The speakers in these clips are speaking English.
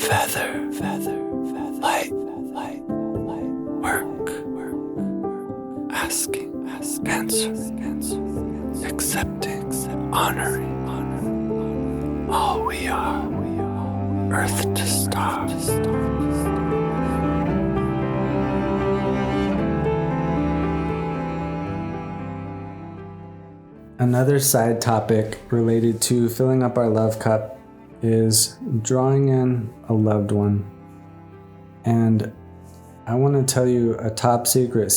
feather, light, work, asking, answer, accepting, honoring, all we are, earth to star. Another side topic related to filling up our love cup is drawing in a loved one. And I want to tell you a top secret.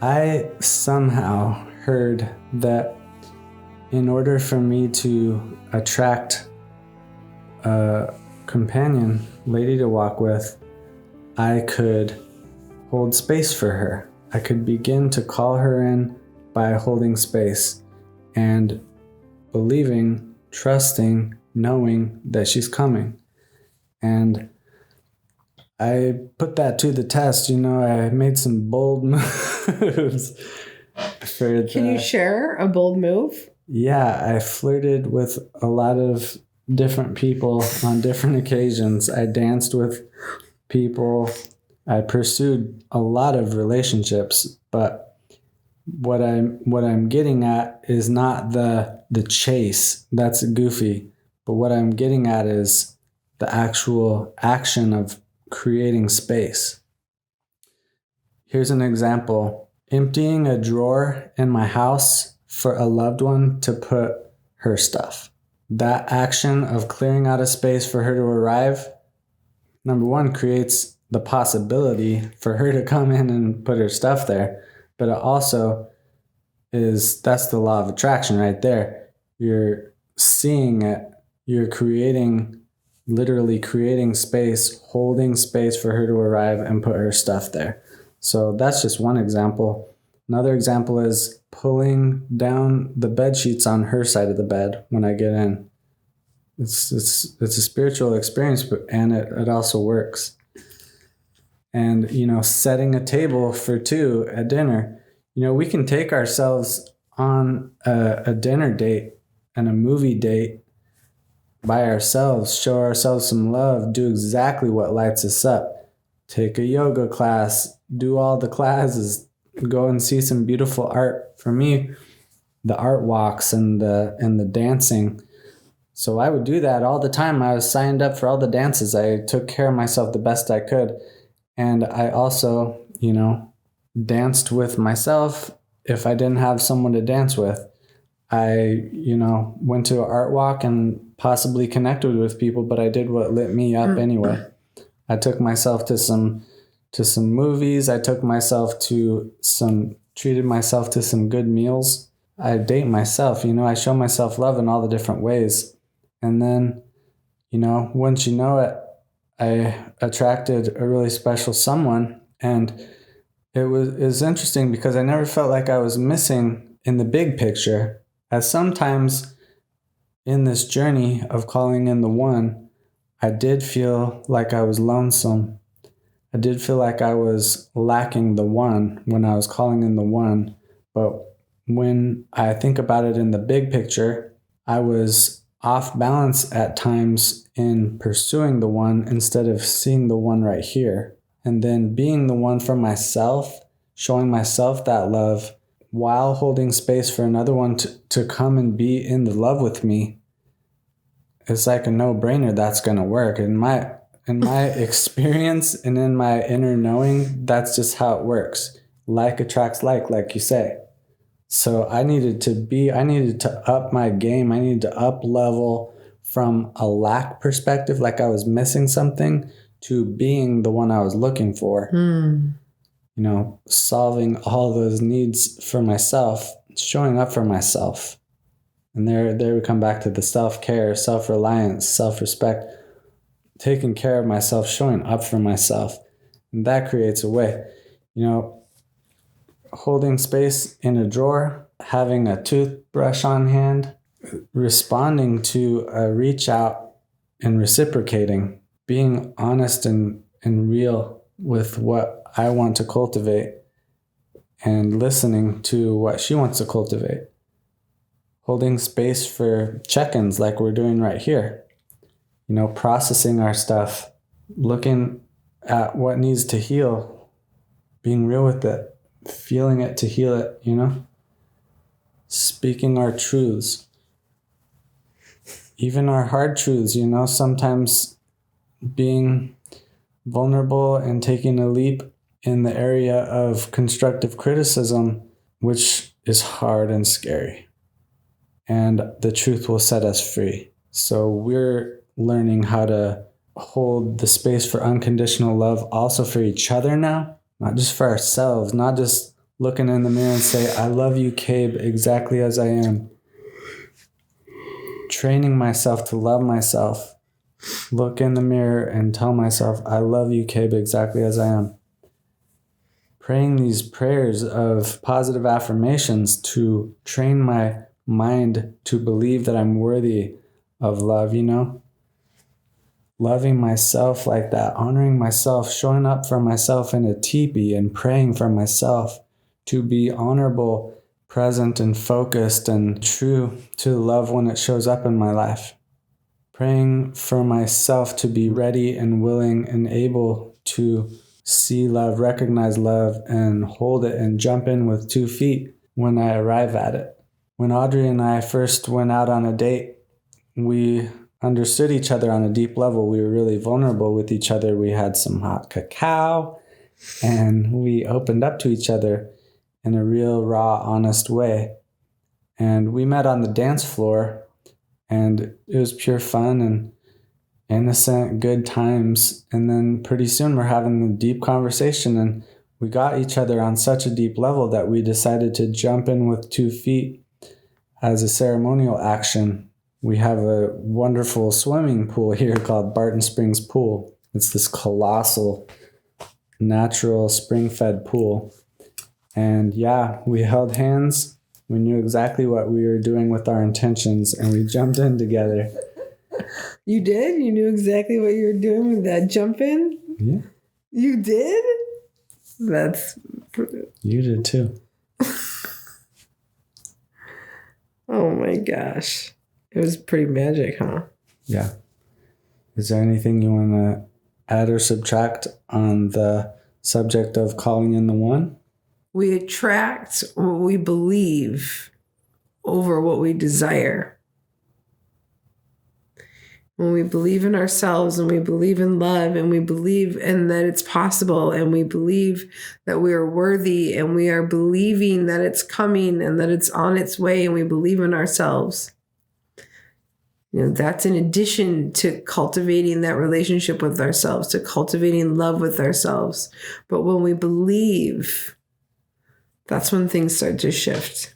I somehow heard that in order for me to attract a companion, lady to walk with, I could hold space for her. I could begin to call her in by holding space and believing, trusting, knowing that she's coming. And I put that to the test. I made some bold moves. Can you share a bold move? Yeah, I flirted with a lot of different people on different occasions. I danced with people. I pursued a lot of relationships, but what I'm getting at is not the chase. That's goofy. But what I'm getting at is the actual action of creating space. Here's an example. Emptying a drawer in my house for a loved one to put her stuff. That action of clearing out a space for her to arrive, number one, creates the possibility for her to come in and put her stuff there. But it also that's the law of attraction right there. You're seeing it. You're literally creating space, holding space for her to arrive and put her stuff there. So that's just one example. Another example is pulling down the bed sheets on her side of the bed when I get in. It's a spiritual experience, and it also works. And, setting a table for two at dinner. We can take ourselves on a dinner date and a movie date by ourselves, show ourselves some love, do exactly what lights us up. Take a yoga class, do all the classes, go and see some beautiful art. For me, the art walks and the dancing. So I would do that all the time. I was signed up for all the dances. I took care of myself the best I could. And I also, danced with myself if I didn't have someone to dance with. I, went to an art walk and possibly connected with people, but I did what lit me up anyway. I took myself to some movies. I treated myself to some good meals. I date myself, I show myself love in all the different ways. And then, once you know it, I attracted a really special someone. And it was interesting because I never felt like I was missing in the big picture. As sometimes in this journey of calling in the one, I did feel like I was lonesome. I did feel like I was lacking the one when I was calling in the one. But when I think about it in the big picture, I was off balance at times in pursuing the one instead of seeing the one right here. And then being the one for myself, showing myself that love while holding space for another one to come and be in the love with me. It's like a no-brainer that's going to work. In my experience and in my inner knowing, that's just how it works. Like attracts like you say. So I needed to up my game. I needed to up level from a lack perspective, like I was missing something, to being the one I was looking for. Solving all those needs for myself, showing up for myself. And there we come back to the self-care, self-reliance, self-respect, taking care of myself, showing up for myself. And that creates a way. Holding space in a drawer, having a toothbrush on hand, responding to a reach out and reciprocating, being honest and real with what I want to cultivate and listening to what she wants to cultivate. holding space for check-ins like we're doing right here. Processing our stuff, looking at what needs to heal, being real with it, feeling it to heal it, speaking our truths, even our hard truths, sometimes being vulnerable and taking a leap in the area of constructive criticism, which is hard and scary. And the truth will set us free. So we're learning how to hold the space for unconditional love also for each other now, not just for ourselves, not just looking in the mirror and say, I love you, Cabe, exactly as I am. Training myself to love myself. Look in the mirror and tell myself, I love you, Cabe, exactly as I am. Praying these prayers of positive affirmations to train my mind to believe that I'm worthy of love, Loving myself like that, honoring myself, showing up for myself in a teepee and praying for myself to be honorable, present, and focused and true to love when it shows up in my life. Praying for myself to be ready and willing and able to see love, recognize love, and hold it and jump in with 2 feet when I arrive at it. When Audrey and I first went out on a date, we understood each other on a deep level. We were really vulnerable with each other. We had some hot cacao and we opened up to each other in a real, raw, honest way. And we met on the dance floor and it was pure fun and innocent, good times. And then pretty soon we're having a deep conversation and we got each other on such a deep level that we decided to jump in with 2 feet as a ceremonial action. We have a wonderful swimming pool here called Barton Springs Pool. It's this colossal, natural, spring-fed pool. And we held hands. We knew exactly what we were doing with our intentions, and we jumped in together. You did? You knew exactly what you were doing with that jump in? Yeah. You did? You did too. Oh my gosh. It was pretty magic, huh? Yeah. Is there anything you want to add or subtract on the subject of calling in the one? We attract what we believe over what we desire. When we believe in ourselves and we believe in love and we believe in that it's possible and we believe that we are worthy and we are believing that it's coming and that it's on its way and we believe in ourselves. That's in addition to cultivating that relationship with ourselves, to cultivating love with ourselves. But when we believe, that's when things start to shift.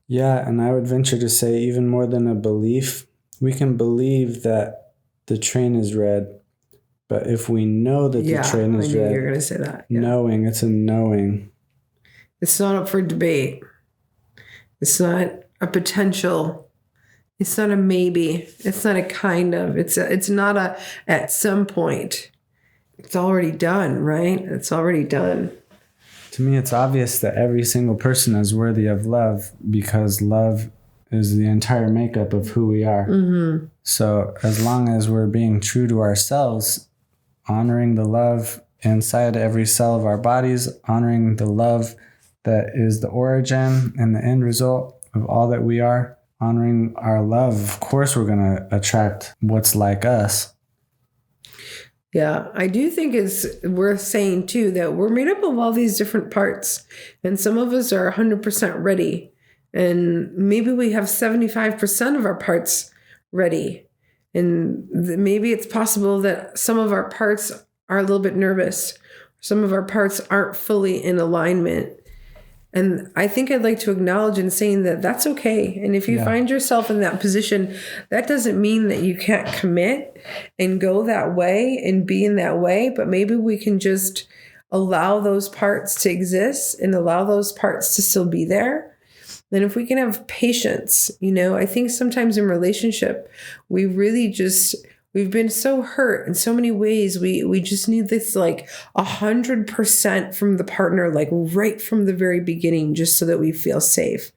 Yeah, and I would venture to say even more than a belief, we can believe that the train is red, but if we know that the train is red, you're going to say that. Yeah. Knowing, it's a knowing. It's not up for debate. It's not a potential. It's not a maybe. It's not a kind of. It's not a at some point. It's already done, right? It's already done. To me, it's obvious that every single person is worthy of love because love is the entire makeup of who we are. Mm-hmm. So as long as we're being true to ourselves, honoring the love inside every cell of our bodies, honoring the love that is the origin and the end result of all that we are, honoring our love, of course we're going to attract what's like us. Yeah, I do think it's worth saying too that we're made up of all these different parts, and some of us are 100% ready, and maybe we have 75% of our parts ready, and maybe it's possible that some of our parts are a little bit nervous, some of our parts aren't fully in alignment. And I think I'd like to acknowledge in saying that that's okay. And if you find yourself in that position, that doesn't mean that you can't commit and go that way and be in that way. But maybe we can just allow those parts to exist and allow those parts to still be there. Then if we can have patience, I think sometimes in relationship, we really just We've been so hurt in so many ways. We just need this like 100% from the partner, like right from the very beginning, just so that we feel safe.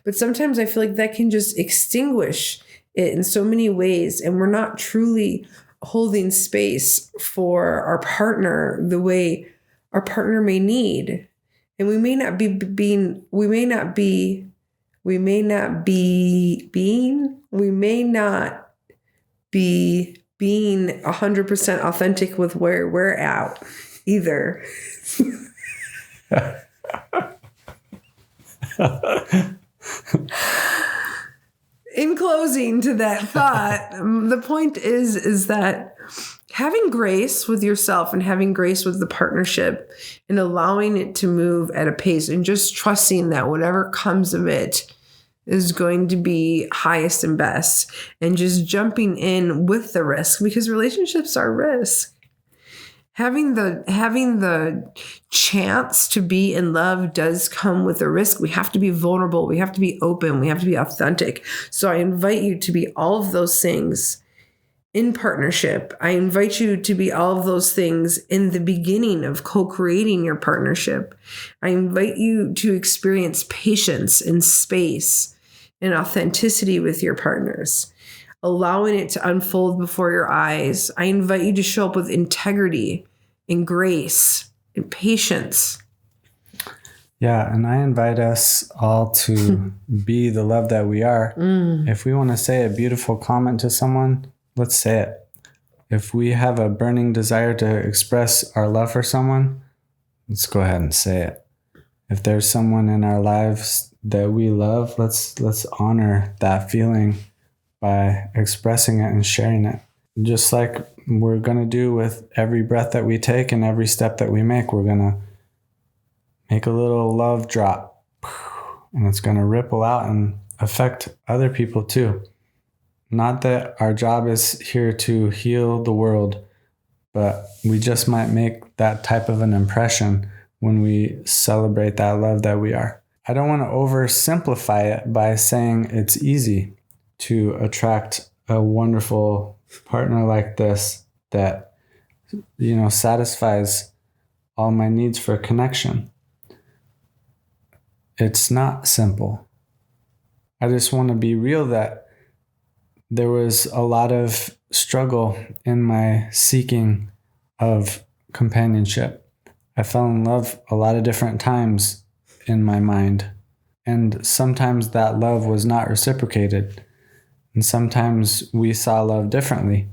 But sometimes I feel like that can just extinguish it in so many ways. And we're not truly holding space for our partner the way our partner may need. And we may not be 100% authentic with where we're at either. In closing to that thought, the point is that having grace with yourself and having grace with the partnership and allowing it to move at a pace and just trusting that whatever comes of it is going to be highest and best, and just jumping in with the risk, because relationships are risk. Having the chance to be in love does come with a risk. We have to be vulnerable. We have to be open. We have to be authentic. So I invite you to be all of those things in partnership. I invite you to be all of those things in the beginning of co-creating your partnership. I invite you to experience patience and space and authenticity with your partners, allowing it to unfold before your eyes. I invite you to show up with integrity and grace and patience. Yeah, and I invite us all to be the love that we are. If we want to say a beautiful comment to someone, let's say it. If we have a burning desire to express our love for someone, let's go ahead and say it. If there's someone in our lives that we love, let's honor that feeling by expressing it and sharing it. Just like we're going to do with every breath that we take and every step that we make, we're going to make a little love drop, and it's going to ripple out and affect other people too. Not that our job is here to heal the world, but we just might make that type of an impression when we celebrate that love that we are. I don't want to oversimplify it by saying it's easy to attract a wonderful partner like this that, satisfies all my needs for connection. It's not simple. I just want to be real that there was a lot of struggle in my seeking of companionship. I fell in love a lot of different times in my mind, and sometimes that love was not reciprocated, and sometimes we saw love differently.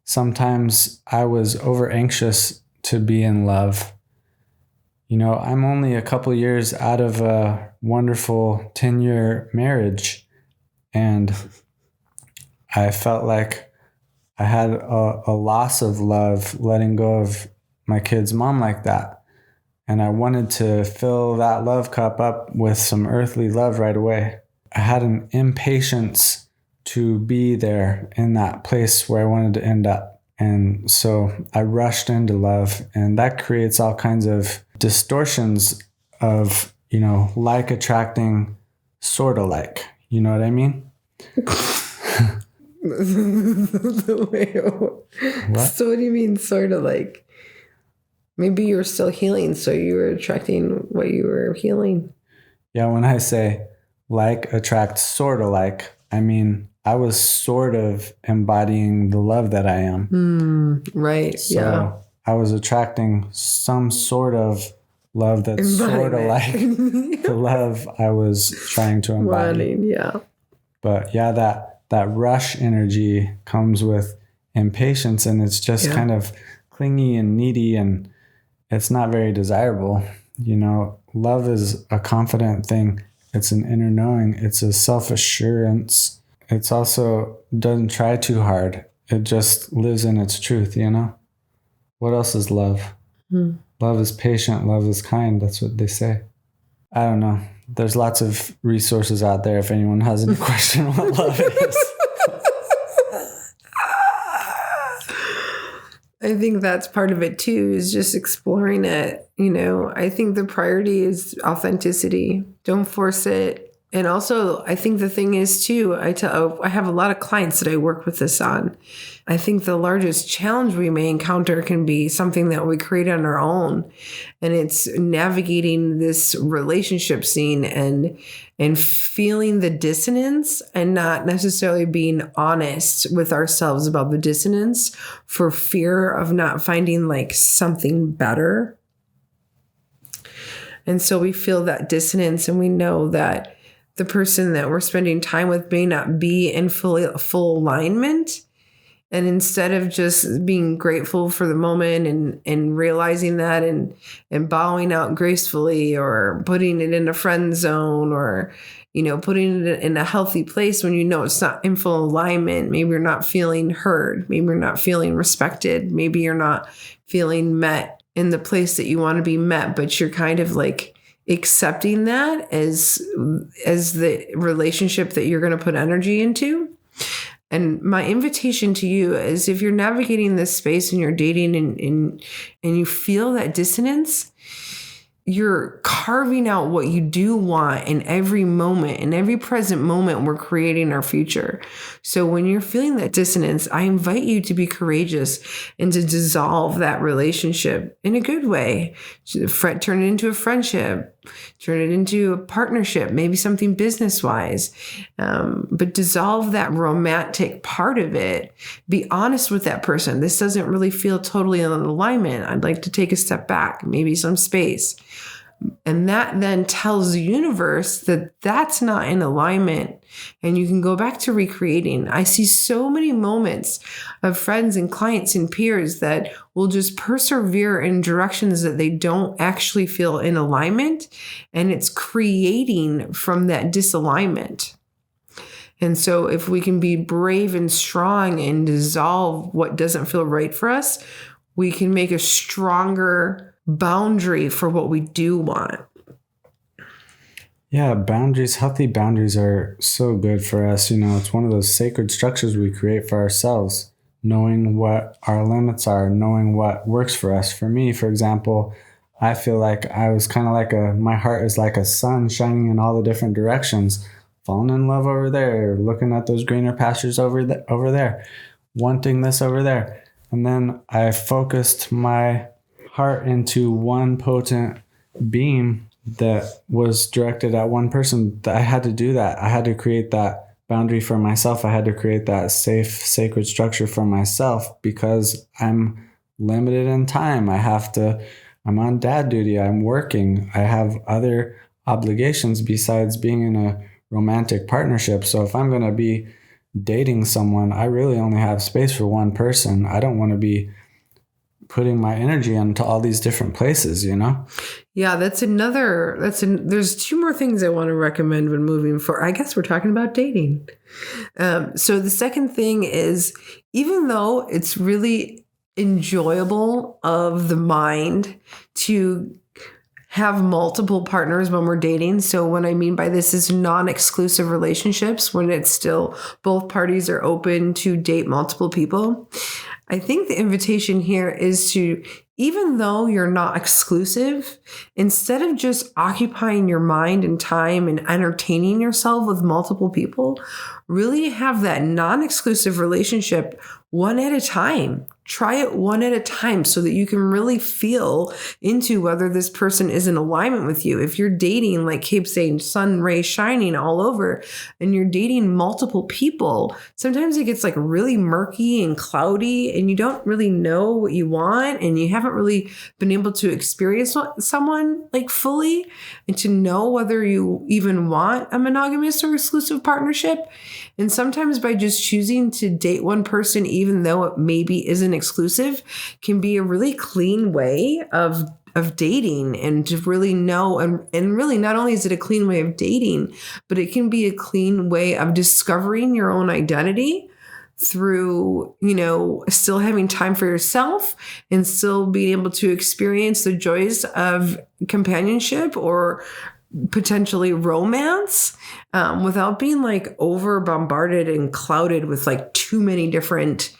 Sometimes I was over anxious to be in love. I'm only a couple years out of a wonderful 10-year marriage, and I felt like I had a loss of love letting go of my kid's mom like that. And I wanted to fill that love cup up with some earthly love right away. I had an impatience to be there in that place where I wanted to end up. And so I rushed into love, and that creates all kinds of distortions of, like attracting, sort of like, you know what I mean? What? So what do you mean sort of like? Maybe you were still healing, so you were attracting what you were healing. Yeah, when I say like attract sort of like, I mean I was sort of embodying the love that I am. Right. So yeah. I was attracting some sort of love that's sort of like the love I was trying to embody. Yeah. But yeah, that rush energy comes with impatience, and it's just kind of clingy and needy, and it's not very desirable. Love is a confident thing. It's an inner knowing. It's a self-assurance. It's also doesn't try too hard. It just lives in its truth, What else is love? Love is patient. Love is kind. That's what they say. I don't know. There's lots of resources out there if anyone has any question on what love is. I think that's part of it too, is just exploring it. I think the priority is authenticity. Don't force it. And also, I think the thing is too, I have a lot of clients that I work with this on. I think the largest challenge we may encounter can be something that we create on our own. And it's navigating this relationship scene and feeling the dissonance and not necessarily being honest with ourselves about the dissonance for fear of not finding like something better. And so we feel that dissonance, and we know that the person that we're spending time with may not be in full alignment. And instead of just being grateful for the moment and realizing that and bowing out gracefully, or putting it in a friend zone, or, putting it in a healthy place when it's not in full alignment, maybe you're not feeling heard, maybe you're not feeling respected, maybe you're not feeling met in the place that you want to be met, but you're kind of like accepting that as the relationship that you're going to put energy into. And my invitation to you is, if you're navigating this space and you're dating and you feel that dissonance, you're carving out what you do want in every moment. In every present moment, we're creating our future. So when you're feeling that dissonance, I invite you to be courageous and to dissolve that relationship in a good way. Turn it into a friendship, turn it into a partnership, maybe something business-wise. But dissolve that romantic part of it. Be honest with that person. This doesn't really feel totally in alignment. I'd like to take a step back, maybe some space. And that then tells the universe that that's not in alignment, and you can go back to recreating. I see so many moments of friends and clients and peers that will just persevere in directions that they don't actually feel in alignment, and it's creating from that disalignment. And so if we can be brave and strong and dissolve what doesn't feel right for us, we can make a stronger boundary for what we do want. Yeah, healthy boundaries are so good for us. It's one of those sacred structures we create for ourselves, knowing what our limits are, knowing what works for us. For me, for example, I feel like I was kind of like my heart is like a sun shining in all the different directions, falling in love over there, looking at those greener pastures over there, wanting this over there. And then I focused my heart into one potent beam that was directed at one person. I had to do that. I had to create that boundary for myself. I had to create that safe, sacred structure for myself, because I'm limited in time. I'm on dad duty. I'm working. I have other obligations besides being in a romantic partnership. So if I'm going to be dating someone, I really only have space for one person. I don't want to be putting my energy into all these different places, Yeah, there's two more things I want to recommend when moving forward. I guess we're talking about dating. So the second thing is, even though it's really enjoyable of the mind to have multiple partners when we're dating. So what I mean by this is non-exclusive relationships, when it's still both parties are open to date multiple people. I think the invitation here is to, even though you're not exclusive, instead of just occupying your mind and time and entertaining yourself with multiple people, really have that non-exclusive relationship one at a time. Try it one at a time so that you can really feel into whether this person is in alignment with you. If you're dating, like Kate's saying, sun rays shining all over, and you're dating multiple people, sometimes it gets like really murky and cloudy, and you don't really know what you want, and you haven't really been able to experience someone like fully and to know whether you even want a monogamous or exclusive partnership. And sometimes by just choosing to date one person, even though it maybe isn't exclusive, can be a really clean way of dating, and to really know, and really not only is it a clean way of dating, but it can be a clean way of discovering your own identity through, still having time for yourself and still being able to experience the joys of companionship or potentially romance, without being like over bombarded and clouded with like too many different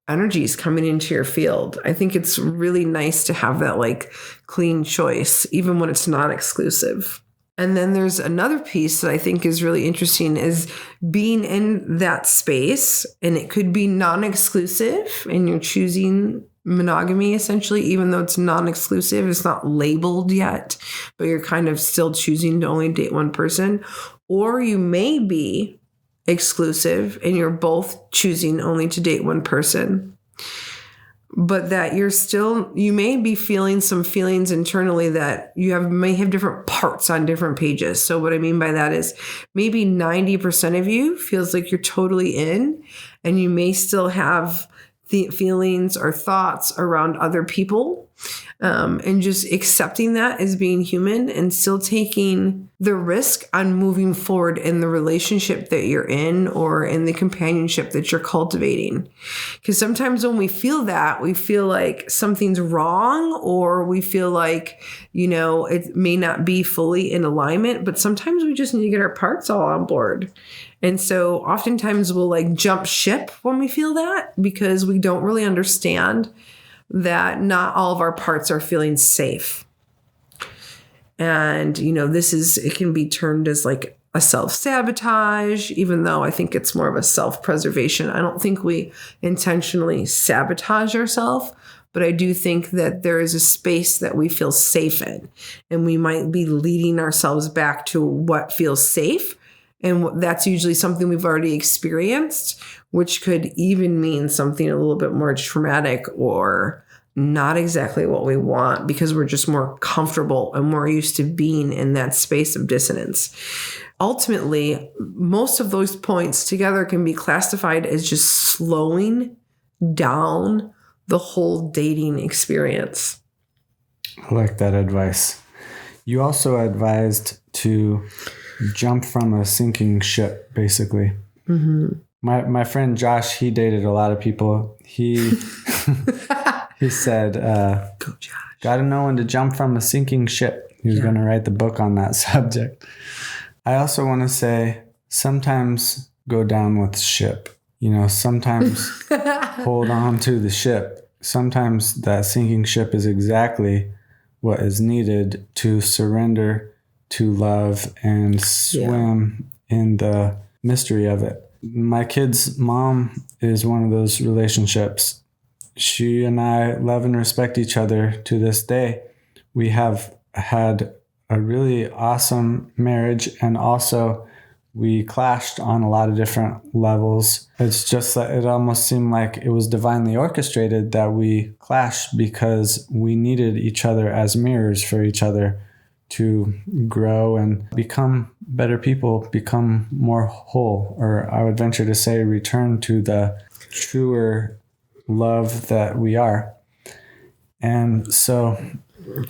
energies coming into your field. I think it's really nice to have that like clean choice, even when it's not exclusive. And then there's another piece that I think is really interesting is being in that space, and it could be non-exclusive and you're choosing monogamy essentially, even though it's non-exclusive, it's not labeled yet, but you're kind of still choosing to only date one person. Or you may be exclusive and you're both choosing only to date one person. But that you may be feeling some feelings internally that may have different parts on different pages. So what I mean by that is maybe 90% of you feels like you're totally in, and you may still have the feelings or thoughts around other people, and just accepting that as being human and still taking the risk on moving forward in the relationship that you're in or in the companionship that you're cultivating. Because sometimes when we feel that, we feel like something's wrong, or we feel like, it may not be fully in alignment, but sometimes we just need to get our parts all on board. And so oftentimes we'll jump ship when we feel that, because we don't really understand that not all of our parts are feeling safe. And, it can be termed as a self-sabotage, even though I think it's more of a self-preservation. I don't think we intentionally sabotage ourselves, but I do think that there is a space that we feel safe in, and we might be leading ourselves back to what feels safe. And that's usually something we've already experienced, which could even mean something a little bit more traumatic or not exactly what we want, because we're just more comfortable and more used to being in that space of dissonance. Ultimately, most of those points together can be classified as just slowing down the whole dating experience. I like that advice. You also advised to jump from a sinking ship, basically. Mm-hmm. My friend Josh, he dated a lot of people. He said, "Go Josh. Got to know when to jump from a sinking ship." He was going to write the book on that subject. I also want to say, sometimes go down with the ship. Sometimes hold on to the ship. Sometimes that sinking ship is exactly what is needed to surrender to love and swim in the mystery of it. My kid's mom is one of those relationships. She and I love and respect each other to this day. We have had a really awesome marriage, and also we clashed on a lot of different levels. It's just that it almost seemed like it was divinely orchestrated that we clashed, because we needed each other as mirrors for each other to grow and become better people, become more whole, or I would venture to say return to the truer love that we are. And so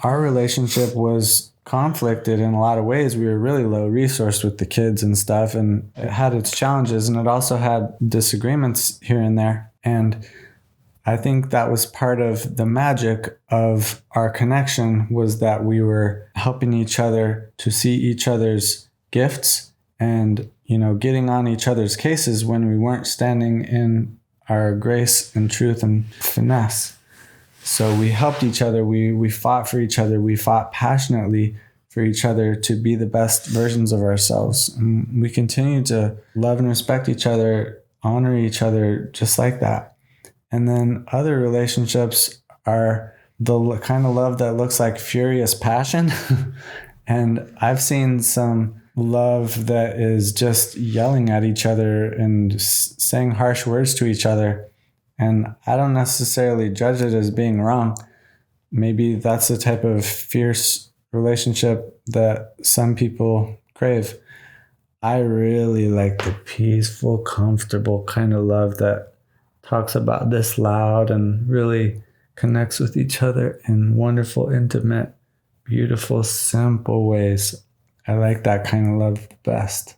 our relationship was conflicted in a lot of ways. We were really low resourced with the kids and stuff, and it had its challenges, and it also had disagreements here and there. And I think that was part of the magic of our connection, was that we were helping each other to see each other's gifts and, getting on each other's cases when we weren't standing in our grace and truth and finesse. So we helped each other. We fought for each other. We fought passionately for each other to be the best versions of ourselves. And we continue to love and respect each other, honor each other just like that. And then other relationships are the kind of love that looks like furious passion. And I've seen some love that is just yelling at each other and saying harsh words to each other. And I don't necessarily judge it as being wrong. Maybe that's the type of fierce relationship that some people crave. I really like the peaceful, comfortable kind of love that talks about this loud and really connects with each other in wonderful, intimate, beautiful, simple ways. I like that kind of love the best.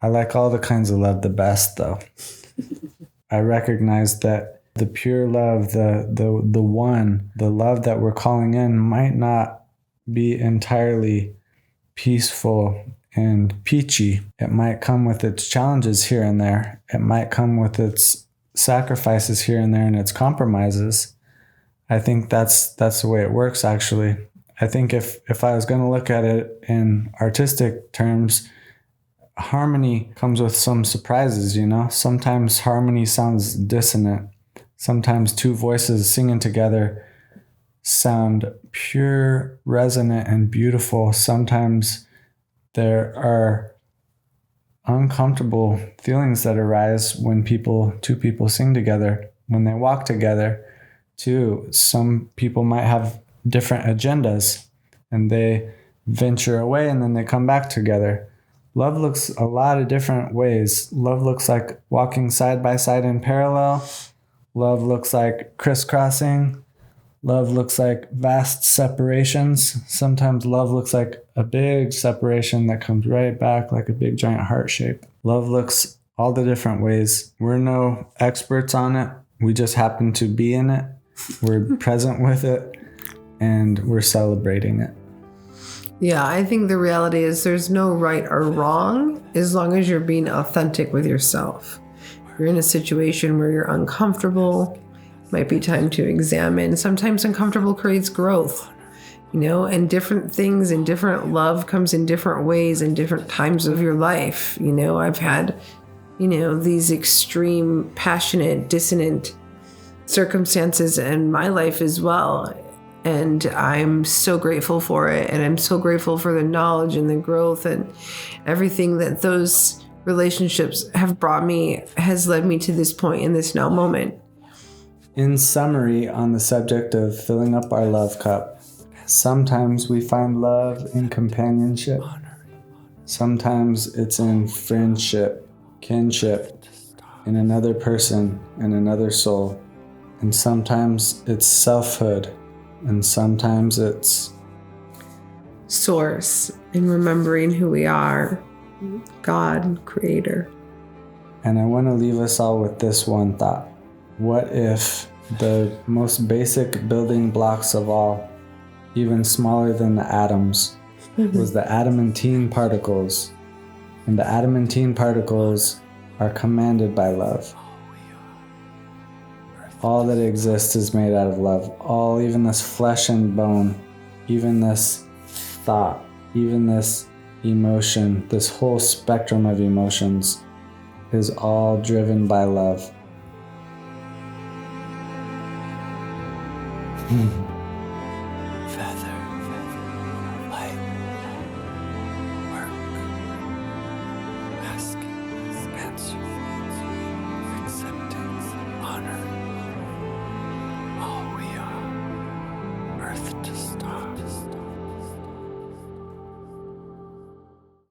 I like all the kinds of love the best, though. I recognize that the pure love, the one, the love that we're calling in might not be entirely peaceful and peachy. It might come with its challenges here and there. It might come with its sacrifices here and there and its compromises. I think that's the way it works, actually. I think if I was going to look at it in artistic terms, harmony comes with some surprises, you know? Sometimes harmony sounds dissonant. Sometimes two voices singing together sound pure, resonant, and beautiful. Sometimes there are uncomfortable feelings that arise when two people sing together, when they walk together too. Some people might have different agendas and they venture away and then they come back together. Love looks a lot of different ways. Love looks like walking side by side in parallel. Love looks like crisscrossing. Love looks like vast separations. Sometimes love looks like a big separation that comes right back like a big giant heart shape. Love looks all the different ways. We're no experts on it. We just happen to be in it. We're present with it and we're celebrating it. Yeah, I think the reality is there's no right or wrong as long as you're being authentic with yourself. You're in a situation where you're uncomfortable. Might be time to examine. Sometimes uncomfortable creates growth, you know, and different things and different love comes in different ways in different times of your life. You know, I've had, you know, these extreme, passionate, dissonant circumstances in my life as well. And I'm so grateful for it. And I'm so grateful for the knowledge and the growth and everything that those relationships have brought me has led me to this point in this now moment. In summary, on the subject of filling up our love cup, sometimes we find love in companionship. Sometimes it's in friendship, kinship, in another person and another soul. And sometimes it's selfhood. And sometimes it's source and remembering who we are, God, creator. And I want to leave us all with this one thought. What if the most basic building blocks of all, even smaller than the atoms, was the adamantine particles? And the adamantine particles are commanded by love. All that exists is made out of love. All, even this flesh and bone, even this thought, even this emotion, this whole spectrum of emotions is all driven by love.